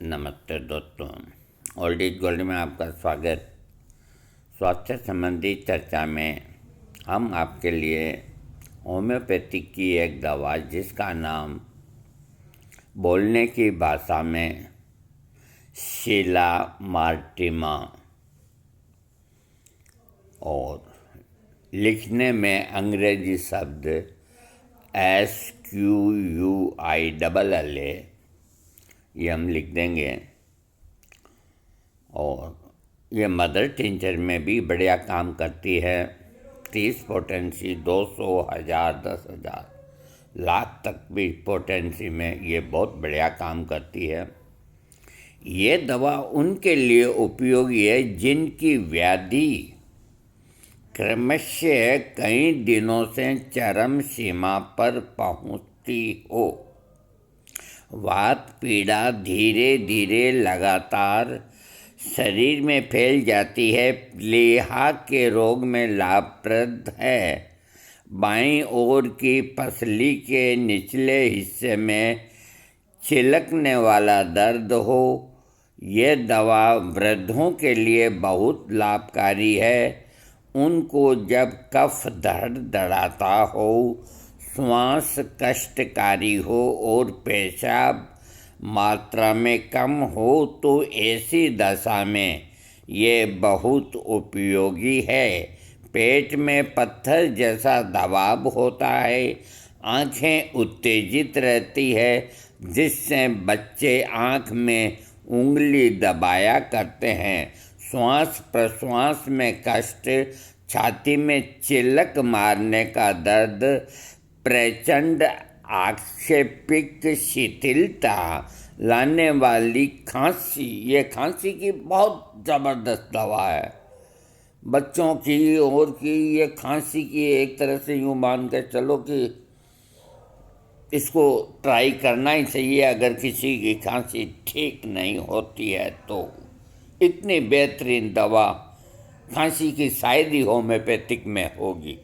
नमस्ते दोस्तों, old is gold में आपका स्वागत। स्वास्थ्य संबंधी चर्चा में हम आपके लिए होम्योपैथिक की एक दवा जिसका नाम बोलने की भाषा में शीला मार्टिमा और लिखने में अंग्रेजी शब्द SQUILLA ये हम लिख देंगे। और ये मदर टिंचर में भी बढ़िया काम करती है। 30 पोटेंसी, 200, 1000, 10,000, लाख तक भी पोटेंसी में ये बहुत बढ़िया काम करती है। ये दवा उनके लिए उपयोगी है जिनकी व्याधि क्रमशः कई दिनों से चरम सीमा पर पहुंचती हो। वात पीड़ा धीरे धीरे लगातार शरीर में फैल जाती है। प्लीहा के रोग में लाभप्रद है। बाईं ओर की पसली के निचले हिस्से में छिलकने वाला दर्द हो। ये दवा वृद्धों के लिए बहुत लाभकारी है। उनको जब कफ धड़धड़ाता हो, श्वास कष्टकारी हो और पेशाब मात्रा में कम हो तो ऐसी दशा में ये बहुत उपयोगी है। पेट में पत्थर जैसा दबाव होता है। आँखें उत्तेजित रहती है जिससे बच्चे आँख में उंगली दबाया करते हैं। श्वास प्रश्वास में कष्ट, छाती में चिलक मारने का दर्द, प्रचंड आक्षेपिक शिथिलता लाने वाली खांसी, ये खांसी की बहुत ज़बरदस्त दवा है। बच्चों की और की ये खांसी की एक तरह से यूँ मान कर चलो कि इसको ट्राई करना ही चाहिए अगर किसी की खांसी ठीक नहीं होती है तो। इतनी बेहतरीन दवा खांसी की शायद ही होम्योपैथिक में होगी।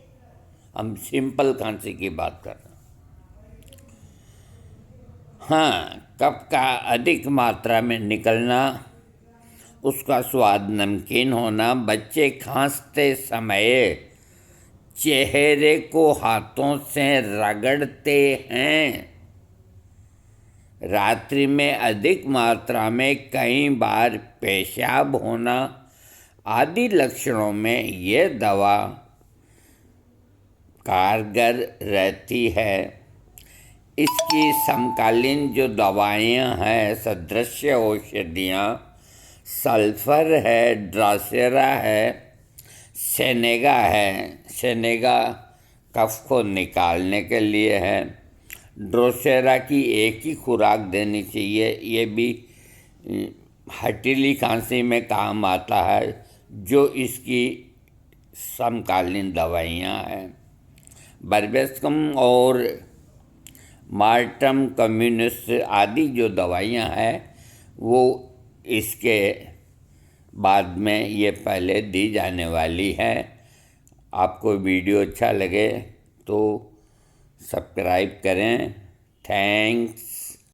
हम सिंपल खांसी की बात कर रहे हैं। हाँ, कफ का अधिक मात्रा में निकलना, उसका स्वाद नमकीन होना, बच्चे खांसते समय चेहरे को हाथों से रगड़ते हैं, रात्रि में अधिक मात्रा में कई बार पेशाब होना आदि लक्षणों में ये दवा कारगर रहती है। इसकी समकालीन जो दवाइयाँ हैं, सदृश्य औषधियाँ, सल्फर है, ड्रासेरा है, सेनेगा है। सेनेगा कफ को निकालने के लिए है। ड्रोसेरा की एक ही खुराक देनी चाहिए। ये भी हठीली खांसी में काम आता है, जो इसकी समकालीन दवाइयाँ हैं। बर्बेस्कम और मार्टम कम्युनिस्ट आदि जो दवाइयाँ हैं वो इसके बाद में ये पहले दी जाने वाली है। आपको वीडियो अच्छा लगे तो सब्सक्राइब करें। थैंक्स।